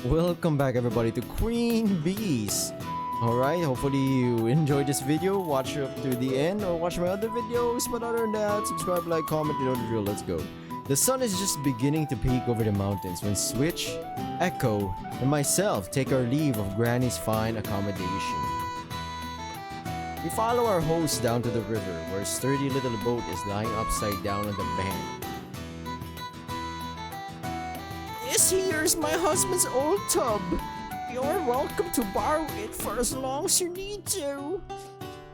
Welcome back everybody to Queen Bees. Alright, hopefully you enjoyed this video. Watch up to the end or watch my other videos. But other than that, subscribe, like, comment, you know the drill. Let's go. The sun is just beginning to peek over the mountains when Switch, Echo, and myself take our leave of Granny's fine accommodation. We follow our host down to the river where a sturdy little boat is lying upside down on the bank. This here's my husband's old tub. You're welcome to borrow it for as long as you need to.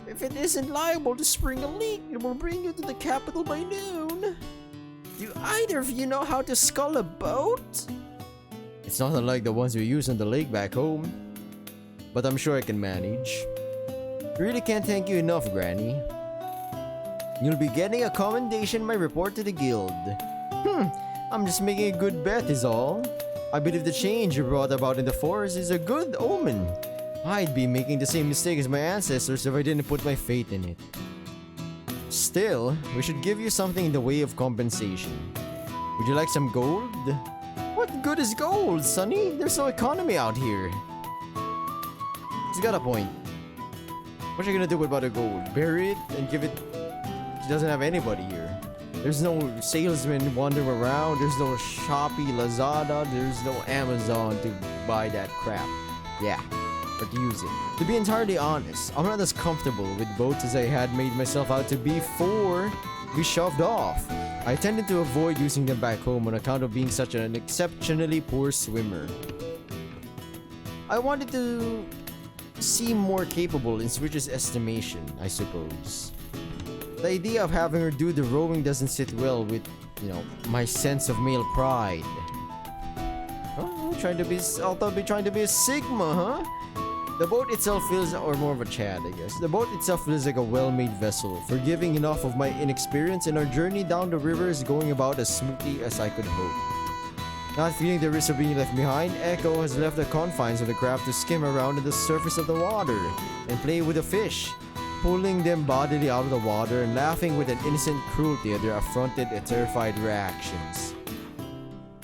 If it isn't liable to spring a leak, it will bring you to the capital by noon. Do either of you know how to scull a boat? It's not unlike the ones we use on the lake back home, but I'm sure I can manage. Really can't thank you enough, Granny. You'll be getting a commendation in my report to the guild. I'm just making a good bet is all. I believe the change you brought about in the forest is a good omen. I'd be making the same mistake as my ancestors if I didn't put my faith in it. Still, we should give you something in the way of compensation. Would you like some gold? What good is gold, Sonny? There's no economy out here. He's got a point. What are you gonna do about the gold? Bury it and give it... She doesn't have anybody here. There's no salesman wandering around. There's no Shopee, Lazada. There's no Amazon to buy that crap. Yeah, or to use it. To be entirely honest, I'm not as comfortable with boats as I had made myself out to be before we shoved off. I tended to avoid using them back home on account of being such an exceptionally poor swimmer. I wanted to seem more capable in Switch's estimation, I suppose. The idea of having her do the rowing doesn't sit well with, my sense of male pride. Oh, I'll be trying to be a Sigma, huh? The boat itself feels, or more of a Chad, I guess. The boat itself feels like a well-made vessel, forgiving enough of my inexperience, and our journey down the river is going about as smoothly as I could hope. Not feeling the risk of being left behind, Echo has left the confines of the craft to skim around on the surface of the water and play with the fish, pulling them bodily out of the water and laughing with an innocent cruelty at their affronted and terrified reactions.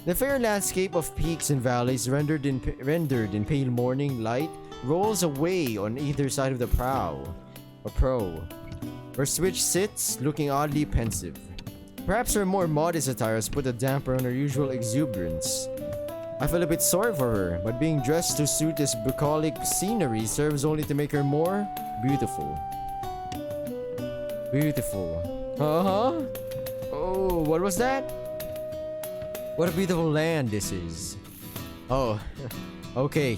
The fair landscape of peaks and valleys rendered in pale morning light rolls away on either side of the prow, where Switch sits, looking oddly pensive. Perhaps her more modest attire has put a damper on her usual exuberance. I feel a bit sorry for her, but being dressed to suit this bucolic scenery serves only to make her more beautiful. Beautiful. Oh, what was that? What a beautiful land this is. Oh, okay.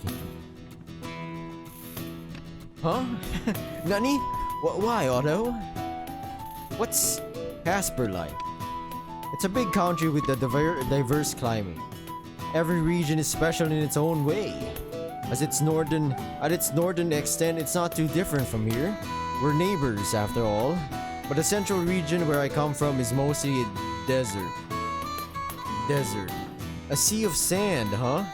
Huh? Nani? Why, Otto? What's Casper like? It's a big country with a diverse climate. Every region is special in its own way. At its northern extent, it's not too different from here. We're neighbors, after all. But the central region where I come from is mostly a desert. A sea of sand, huh?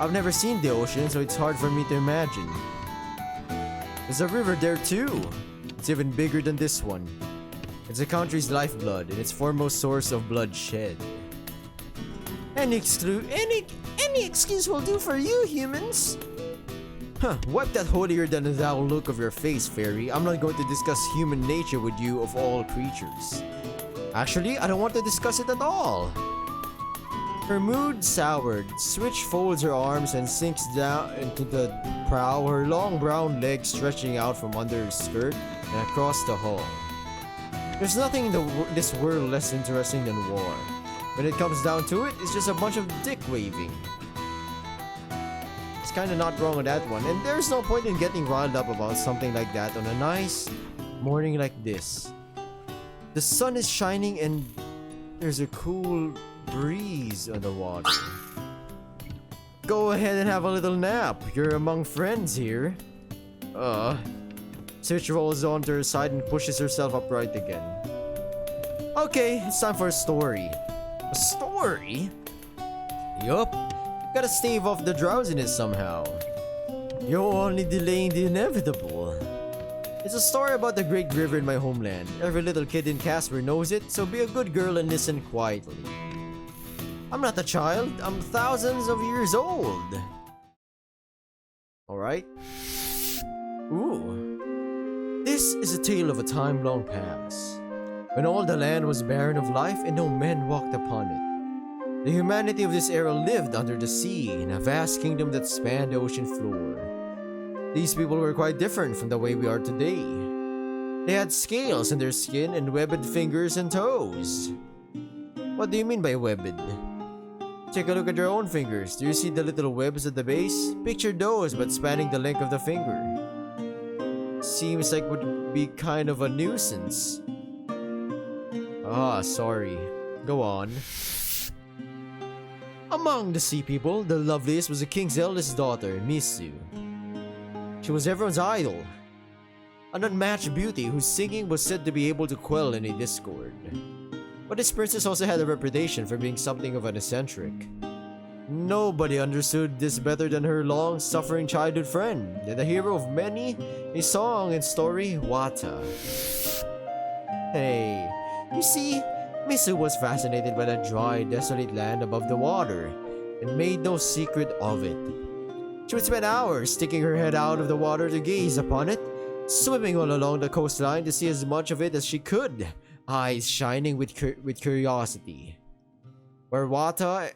I've never seen the ocean, so it's hard for me to imagine. There's a river there too. It's even bigger than this one. It's the country's lifeblood and its foremost source of bloodshed. Any excuse will do for you, humans. Wipe that holier-than-thou look of your face, fairy. I'm not going to discuss human nature with you of all creatures. Actually, I don't want to discuss it at all. Her mood soured, Switch folds her arms and sinks down into the prow, her long brown legs stretching out from under her skirt and across the hull. There's nothing in this world less interesting than war. When it comes down to it, it's just a bunch of dick waving. It's kinda not wrong on that one, and there's no point in getting riled up about something like that on a nice morning like this. The sun is shining and there's a cool breeze on the water. Go ahead and have a little nap. You're among friends here. Switch rolls onto her side and pushes herself upright again. Okay, it's time for a story. A story? Yup. Gotta stave off the drowsiness somehow. You're only delaying the inevitable. It's a story about the great river in my homeland. Every little kid in Casper knows it, so be a good girl and listen quietly. I'm not a child, I'm thousands of years old. Alright? Ooh. This is a tale of a time long past, when all the land was barren of life and no men walked upon it. The humanity of this era lived under the sea in a vast kingdom that spanned the ocean floor. These people were quite different from the way we are today. They had scales in their skin and webbed fingers and toes. What do you mean by webbed? Take a look at your own fingers. Do you see the little webs at the base? Picture those but spanning the length of the finger. Seems like would be kind of a nuisance. Ah, sorry. Go on. Among the sea people, the loveliest was the king's eldest daughter, Misu. She was everyone's idol, an unmatched beauty whose singing was said to be able to quell any discord. But this princess also had a reputation for being something of an eccentric. Nobody understood this better than her long-suffering childhood friend, and the hero of many a song and story, Wata. Hey, you see, Misu was fascinated by the dry, desolate land above the water, and made no secret of it. She would spend hours sticking her head out of the water to gaze upon it, swimming all along the coastline to see as much of it as she could, eyes shining with curiosity. Where Wata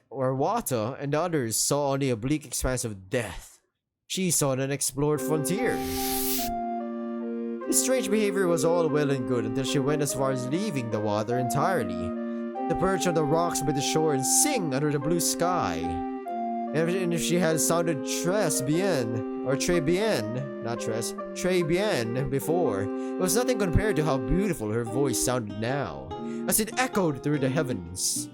and others saw only a bleak expanse of death, she saw an unexplored frontier. This strange behavior was all well and good until she went as far as leaving the water entirely, to perch on the rocks by the shore and sing under the blue sky. And if she had sounded Tres Bien, or Très Bien, not Tres, Très Bien before, it was nothing compared to how beautiful her voice sounded now, as it echoed through the heavens.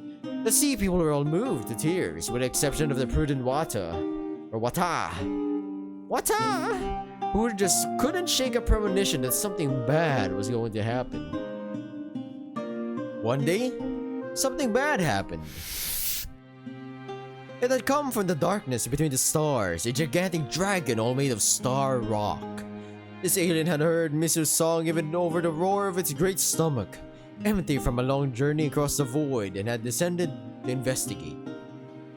The sea people were all moved to tears, with the exception of the prudent Wata, who just couldn't shake a premonition that something bad was going to happen. One day, something bad happened. It had come from the darkness between the stars, a gigantic dragon all made of star rock. This alien had heard Misu's song even over the roar of its great stomach, empty from a long journey across the void, and had descended to investigate.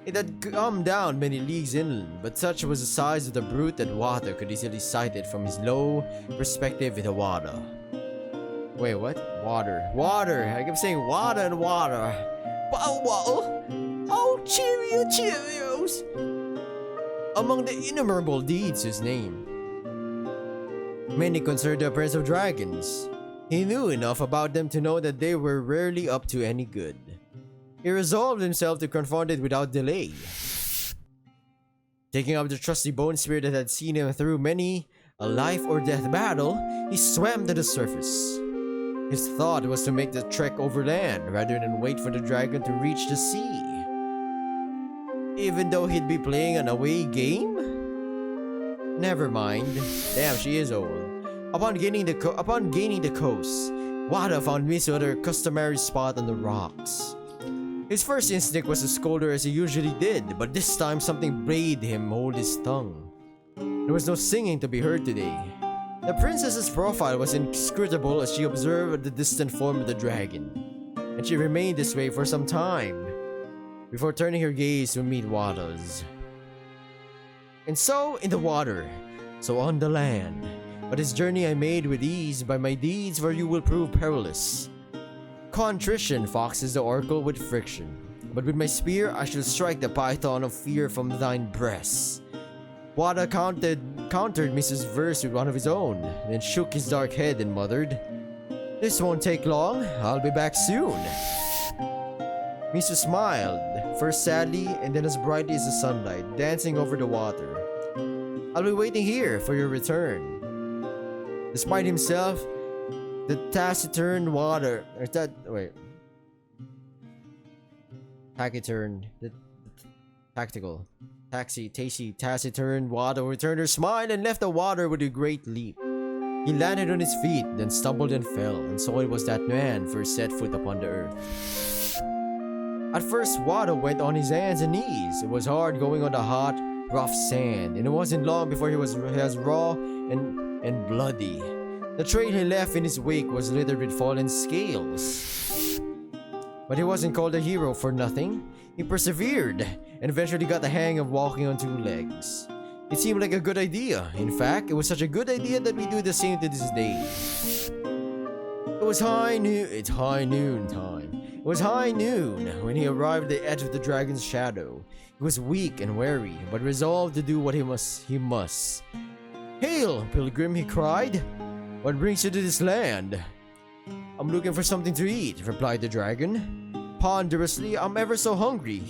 It had come down many leagues inland, but such was the size of the brute that Wata could easily sight it from his low perspective in the water. Wait, what? Water. Water! I kept saying water and water. Water! Oh, Cheerios! Among the innumerable deeds his name, many concerned the appearance of dragons. He knew enough about them to know that they were rarely up to any good. He resolved himself to confront it without delay. Taking up the trusty bone spear that had seen him through many a life or death battle, he swam to the surface. His thought was to make the trek overland rather than wait for the dragon to reach the sea. Even though he'd be playing an away game? Never mind. Damn, she is old. Upon gaining the coast, Wata found Misu at her customary spot on the rocks. His first instinct was to scold her as he usually did, but this time something bade him hold his tongue. There was no singing to be heard today. The princess's profile was inscrutable as she observed the distant form of the dragon, and she remained this way for some time, before turning her gaze to meet Wata's. And so in the water, so on the land, but this journey I made with ease, by my deeds for you will prove perilous. Contrition foxes the oracle with friction, but with my spear I shall strike the python of fear from thine breast. Wata countered Mrs. Verse with one of his own, then shook his dark head and muttered, "This won't take long, I'll be back soon." Misu smiled, first sadly and then as brightly as the sunlight, dancing over the water. "I'll be waiting here for your return." Despite himself, the taciturn Wata returned her smile and left the water with a great leap. He landed on his feet, then stumbled and fell, and so it was that man first set foot upon the earth. At first, Wata went on his hands and knees. It was hard going on the hot, rough sand, and it wasn't long before he was raw and bloody. The trail he left in his wake was littered with fallen scales. But he wasn't called a hero for nothing. He persevered, and eventually got the hang of walking on two legs. It seemed like a good idea. In fact, it was such a good idea that we do the same to this day. It was high noon. It's high noon time. It was high noon when he arrived at the edge of the dragon's shadow. He was weak and weary, but resolved to do what he must. "Hail, pilgrim," he cried. "What brings you to this land?" "I'm looking for something to eat," replied the dragon. Ponderously, "I'm ever so hungry."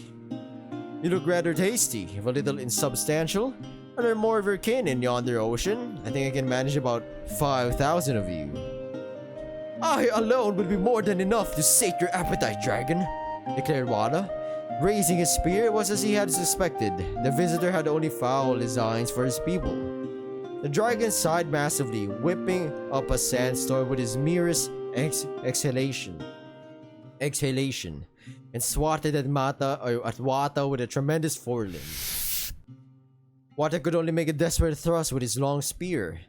"You look rather tasty, if a little insubstantial. Are there more of your kin in yonder ocean? I think I can manage about 5,000 of you." "I alone will be more than enough to sate your appetite, dragon," declared Wada. Raising his spear, it was as he had suspected. The visitor had only foul designs for his people. The dragon sighed massively, whipping up a sandstorm with his merest exhalation, and swatted at Wata with a tremendous forelimb. Wata could only make a desperate thrust with his long spear.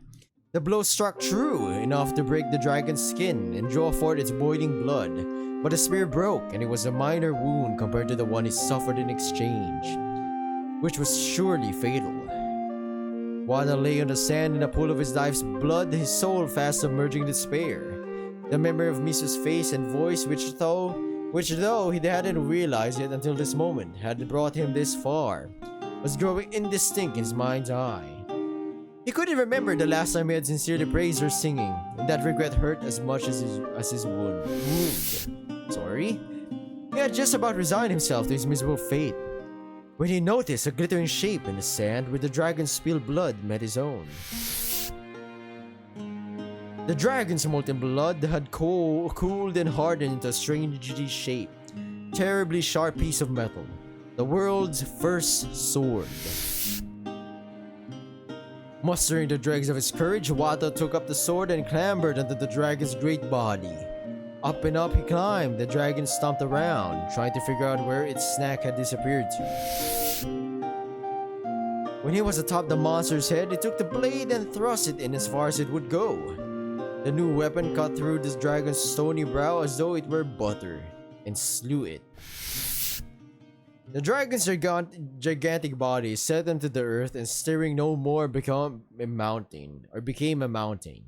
The blow struck true enough to break the dragon's skin and draw forth its boiling blood, but the spear broke, and it was a minor wound compared to the one he suffered in exchange, which was surely fatal. Wada lay on the sand in a pool of his life's blood, his soul fast submerging in despair. The memory of Misu's face and voice, which though he hadn't realized it until this moment, had brought him this far, was growing indistinct in his mind's eye. He couldn't remember the last time he had sincerely praised her singing, and that regret hurt as much as his wound. He had just about resigned himself to his miserable fate when he noticed a glittering shape in the sand where the dragon's spilled blood met his own. The dragon's molten blood had cooled and hardened into a strangely shaped, terribly sharp piece of metal. The world's first sword. Mustering the dregs of his courage, Wata took up the sword and clambered under the dragon's great body. Up and up he climbed. The dragon stomped around, trying to figure out where its snack had disappeared to. When he was atop the monster's head, he took the blade and thrust it in as far as it would go. The new weapon cut through the dragon's stony brow as though it were butter, and slew it. The dragon's gigantic body set into the earth, and stirring no more became a mountain.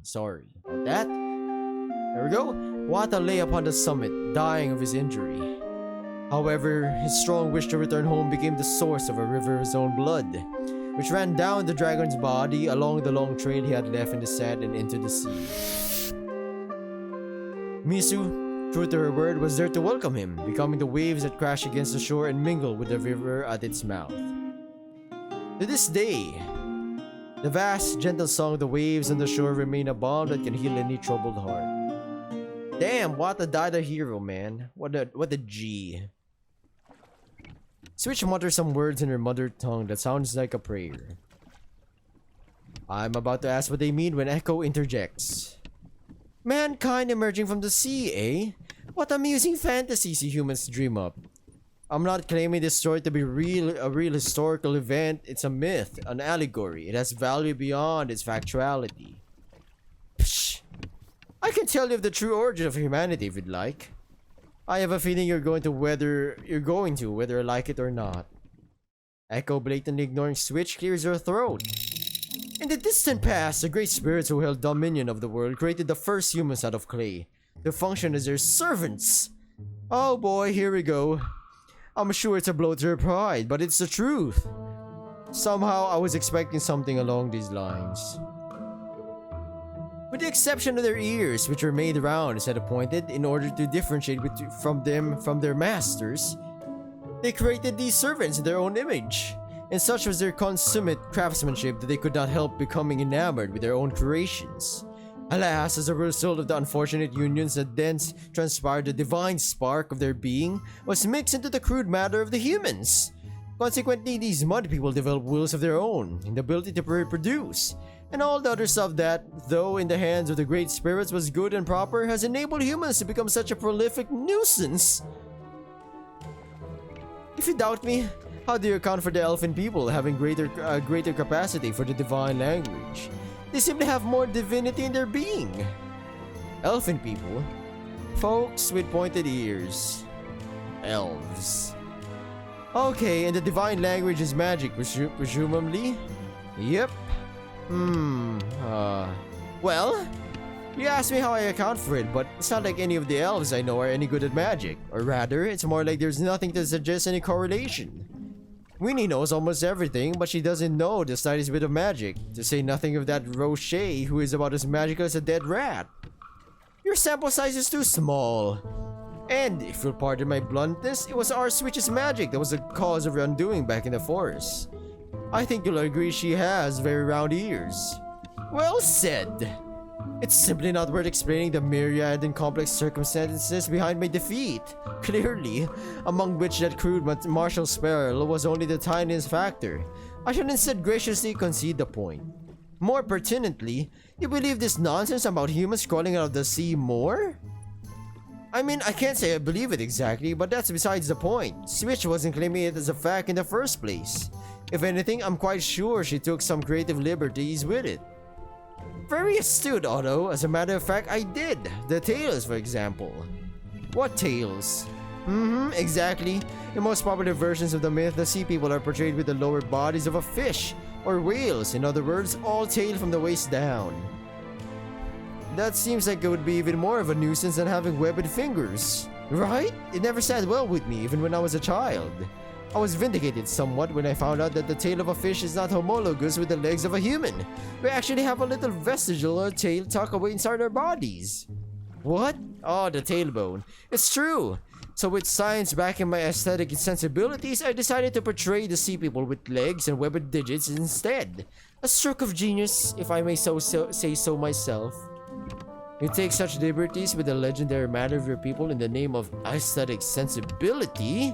Sorry about that. There we go. Wata lay upon the summit, dying of his injury. However, his strong wish to return home became the source of a river of his own blood, which ran down the dragon's body along the long trail he had left in the sand and into the sea. Misu, true to her word, was there to welcome him, becoming the waves that crash against the shore and mingle with the river at its mouth. To this day, the vast, gentle song of the waves on the shore remain a balm that can heal any troubled heart. Damn, Wata died a hero, man. What a G. Switch mutters some words in her mother tongue that sounds like a prayer. I'm about to ask what they mean when Echo interjects. Mankind emerging from the sea, eh? What amusing fantasies you humans dream up. I'm not claiming this story to be a real historical event. It's a myth, an allegory. It has value beyond its factuality. Psh! I can tell you of the true origin of humanity if you'd like. I have a feeling you're going to whether I like it or not. Echo, blatantly ignoring Switch, clears her throat. In the distant past, the great spirits who held dominion of the world created the first humans out of clay to function as their servants. Oh boy, here we go. I'm sure it's a blow to her pride, but it's the truth. Somehow, I was expecting something along these lines. With the exception of their ears, which were made round instead of pointed in order to differentiate from their masters, they created these servants in their own image, and such was their consummate craftsmanship that they could not help becoming enamored with their own creations. Alas, as a result of the unfortunate unions that thence transpired, the divine spark of their being was mixed into the crude matter of the humans. Consequently, these mud people developed wills of their own, and the ability to reproduce, and all the other stuff that, though in the hands of the great spirits was good and proper, has enabled humans to become such a prolific nuisance. If you doubt me, how do you account for the elfin people having greater capacity for the divine language? They simply have more divinity in their being. Elfin people? Folks with pointed ears. Elves. Okay, and the divine language is magic, presumably? Yep. Well, you asked me how I account for it, but it's not like any of the elves I know are any good at magic. Or rather, it's more like there's nothing to suggest any correlation. Winnie knows almost everything, but she doesn't know the slightest bit of magic, to say nothing of that Rocher who is about as magical as a dead rat. Your sample size is too small. And, if you'll pardon my bluntness, it was our Switch's magic that was the cause of her undoing back in the forest. I think you'll agree she has very round ears. Well said. It's simply not worth explaining the myriad and complex circumstances behind my defeat. Clearly, among which that crude martial spell was only the tiniest factor. I should instead graciously concede the point. More pertinently, you believe this nonsense about humans crawling out of the sea more? I mean, I can't say I believe it exactly, but that's besides the point. Switch wasn't claiming it as a fact in the first place. If anything, I'm quite sure she took some creative liberties with it. Very astute, Otto. As a matter of fact, I did. The tales, for example. What tales? Exactly. In most popular versions of the myth, the sea people are portrayed with the lower bodies of a fish, or whales, in other words, all tail from the waist down. That seems like it would be even more of a nuisance than having webbed fingers. Right? It never sat well with me, even when I was a child. I was vindicated somewhat when I found out that the tail of a fish is not homologous with the legs of a human. We actually have a little vestigial tail tucked away inside our bodies. What? Oh, the tailbone. It's true. So with science backing my aesthetic sensibilities, I decided to portray the sea people with legs and webbed digits instead. A stroke of genius, if I may say so myself. You take such liberties with the legendary matter of your people in the name of aesthetic sensibility?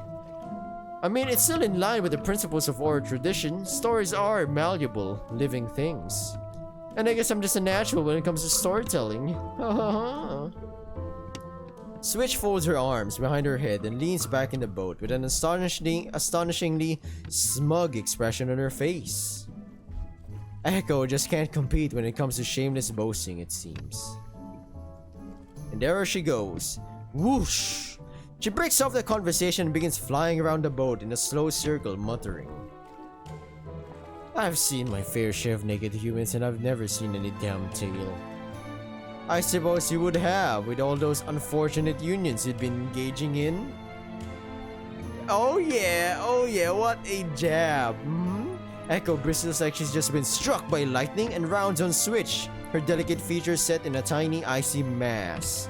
I mean, it's still in line with the principles of oral tradition. Stories are malleable, living things. And I guess I'm just a natural when it comes to storytelling. Switch folds her arms behind her head and leans back in the boat with an astonishingly smug expression on her face. Echo just can't compete when it comes to shameless boasting, it seems. And there she goes. Whoosh! She breaks off the conversation and begins flying around the boat in a slow circle, muttering. I've seen my fair share of naked humans and I've never seen any damn tail. I suppose you would have, with all those unfortunate unions you'd been engaging in. Oh yeah, what a jab. Echo bristles like she's just been struck by lightning and rounds on Switch, her delicate features set in a tiny icy mass.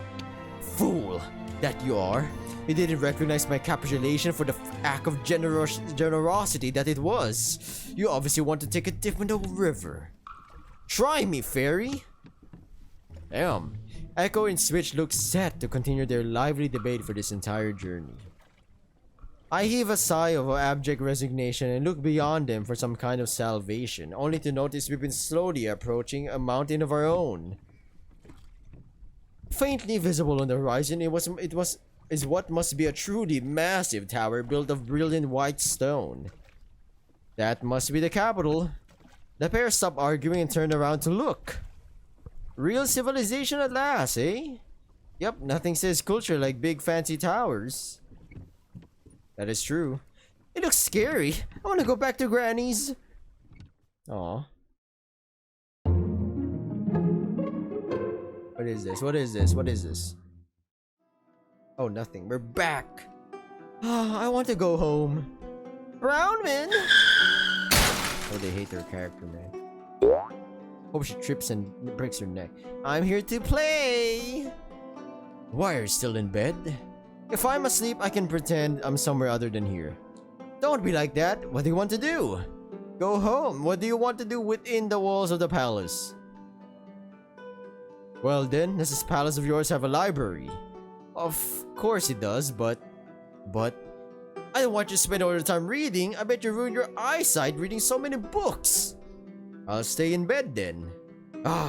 Fool, that you are. You didn't recognize my capitulation for the act of generosity that it was. You obviously want to take a dip in the river. Try me, fairy. Damn. Echo and Switch look set to continue their lively debate for this entire journey. I heave a sigh of abject resignation and look beyond them for some kind of salvation, only to notice we've been slowly approaching a mountain of our own. Faintly visible on the horizon, is what must be a truly massive tower built of brilliant white stone. That must be the capital. The pair stop arguing and turn around to look. Real civilization at last, eh? Yep, nothing says culture like big fancy towers. That is true. It looks scary. I want to go back to Granny's. Aw. What is this? What is this? What is this? Oh, nothing. We're back. I want to go home. Brownman! Oh, they hate their character, man. Hope she trips and breaks her neck. I'm here to play! Wire's still in bed. If I'm asleep, I can pretend I'm somewhere other than here. Don't be like that. What do you want to do? Go home. What do you want to do within the walls of the palace? Well then, does this palace of yours have a library? Of course it does, but... I don't want you to spend all your time reading. I bet you ruined your eyesight reading so many books. I'll stay in bed then.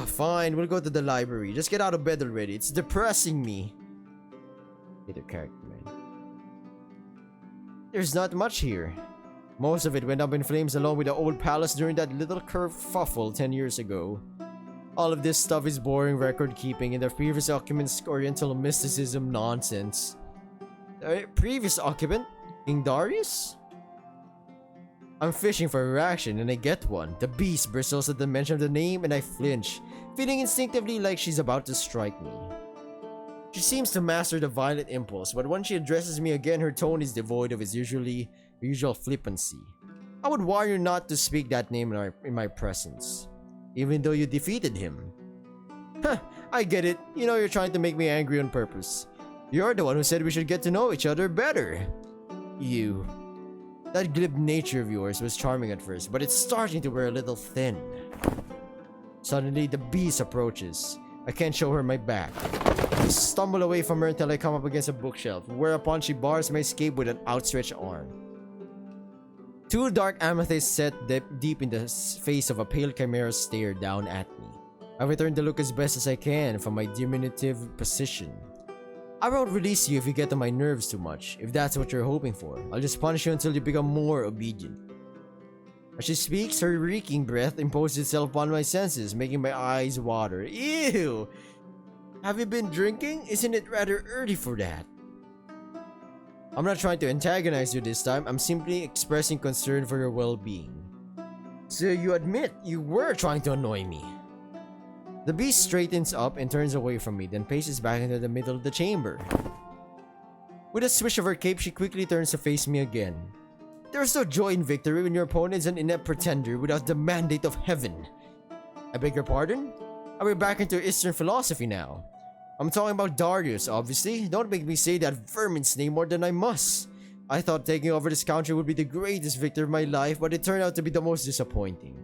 Fine, we'll go to the library. Just get out of bed already. It's depressing me. Get a character, man. There's not much here. Most of it went up in flames along with the old palace during that little kerfuffle 10 years ago. All of this stuff is boring record keeping and the previous occupant's oriental mysticism nonsense. Previous occupant? King Darius? I'm fishing for a reaction and I get one. The beast bristles at the mention of the name and I flinch, feeling instinctively like she's about to strike me. She seems to master the violent impulse, but when she addresses me again, her tone is devoid of its usual flippancy. I would warn you not to speak that name in my presence, even though you defeated him. Huh, I get it. You know you're trying to make me angry on purpose. You're the one who said we should get to know each other better. You. That glib nature of yours was charming at first, but it's starting to wear a little thin. Suddenly, the beast approaches. I can't show her my back. I stumble away from her until I come up against a bookshelf, whereupon she bars my escape with an outstretched arm. Two dark amethysts set deep in the face of a pale chimera stare down at me. I return the look as best as I can from my diminutive position. I won't release you if you get on my nerves too much, if that's what you're hoping for. I'll just punish you until you become more obedient. As she speaks, her reeking breath imposes itself upon my senses, making my eyes water. Ew! Have you been drinking? Isn't it rather early for that? I'm not trying to antagonize you this time, I'm simply expressing concern for your well-being. So you admit you were trying to annoy me. The beast straightens up and turns away from me, then paces back into the middle of the chamber. With a swish of her cape, she quickly turns to face me again. There is no joy in victory when your opponent is an inept pretender without the mandate of heaven. I beg your pardon? Are we back into Eastern philosophy now? I'm talking about Darius, obviously. Don't make me say that vermin's name more than I must. I thought taking over this country would be the greatest victory of my life, but it turned out to be the most disappointing.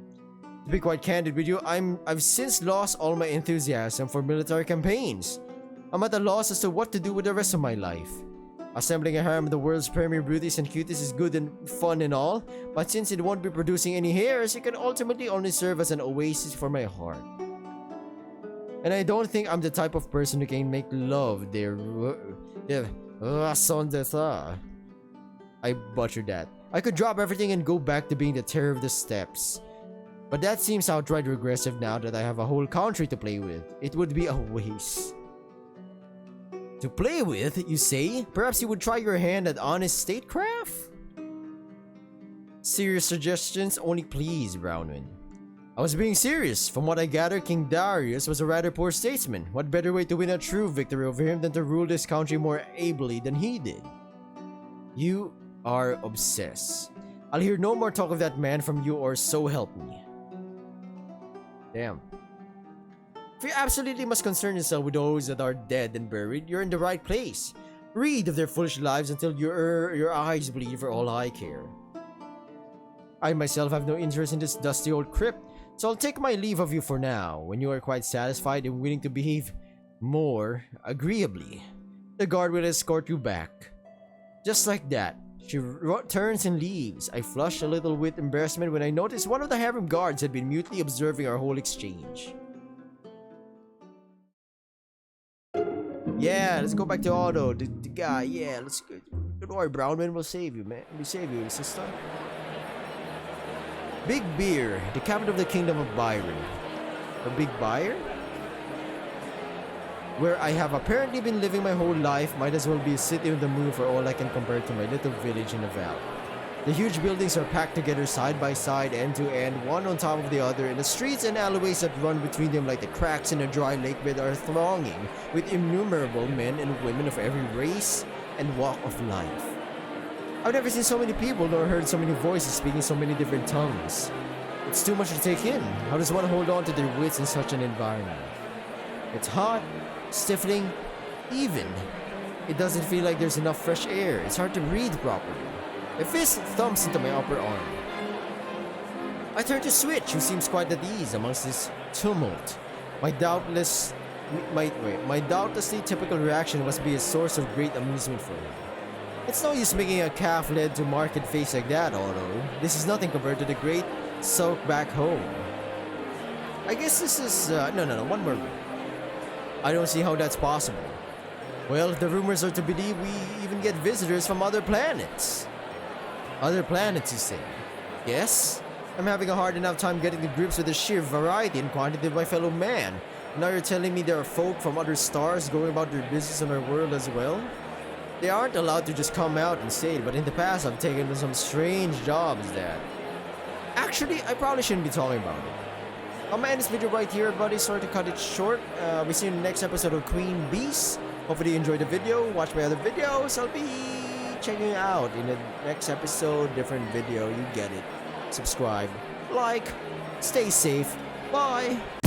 To be quite candid with you, I've since lost all my enthusiasm for military campaigns. I'm at a loss as to what to do with the rest of my life. Assembling a harem of the world's premier beauties and cuties is good and fun and all, but since it won't be producing any heirs, it can ultimately only serve as an oasis for my heart. And I don't think I'm the type of person who can make love their raison d'etre. I butchered that. I could drop everything and go back to being the terror of the steppes. But that seems outright regressive now that I have a whole country to play with. It would be a waste. To play with, you say? Perhaps you would try your hand at honest statecraft? Serious suggestions only please, Brownwin. I was being serious. From what I gather, King Darius was a rather poor statesman. What better way to win a true victory over him than to rule this country more ably than he did? You are obsessed. I'll hear no more talk of that man from you, or so help me. Damn. If you absolutely must concern yourself with those that are dead and buried, you're in the right place. Read of their foolish lives until your eyes bleed for all I care. I myself have no interest in this dusty old crypt, so I'll take my leave of you for now. When you are quite satisfied and willing to behave more agreeably, the guard will escort you back. Just like that. She turns and leaves. I flush a little with embarrassment when I notice one of the harem guards had been mutely observing our whole exchange. Yeah, let's go back to Otto, the guy. Yeah, let's go. Don't worry, Brownman will save you, man. We'll save you, sister. Big Beer, the capital of the kingdom of Byron. A big buyer? Where I have apparently been living my whole life, might as well be a city on the moon for all I can compare to my little village in the valley. The huge buildings are packed together side by side, end to end, one on top of the other, and the streets and alleyways that run between them like the cracks in a dry lake bed are thronging with innumerable men and women of every race and walk of life. I've never seen so many people nor heard so many voices speaking so many different tongues. It's too much to take in. How does one hold on to their wits in such an environment? It's hot, stifling, even. It doesn't feel like there's enough fresh air. It's hard to breathe properly. A fist thumps into my upper arm. I turn to Switch, who seems quite at ease amongst this tumult. My doubtlessly typical reaction must be a source of great amusement for him. It's no use making a calf-led to market face like that, Otto. This is nothing compared to the great sulk back home. I guess this is no, one more. I don't see how that's possible. Well, if the rumors are to believe, we even get visitors from other planets. Other planets, you say? Yes? I'm having a hard enough time getting to grips with the sheer variety and quantity of my fellow man. Now you're telling me there are folk from other stars going about their business in our world as well? They aren't allowed to just come out and say it, but in the past I've taken some strange jobs that Actually, I probably shouldn't be talking about it. I'm gonna end this video right here, everybody. Sorry to cut it short. We see you in the next episode of Queen Beast. Hopefully you enjoyed the video. Watch my other videos. I'll be checking you out in the next episode. Different video. You get it. Subscribe. Like. Stay safe. Bye.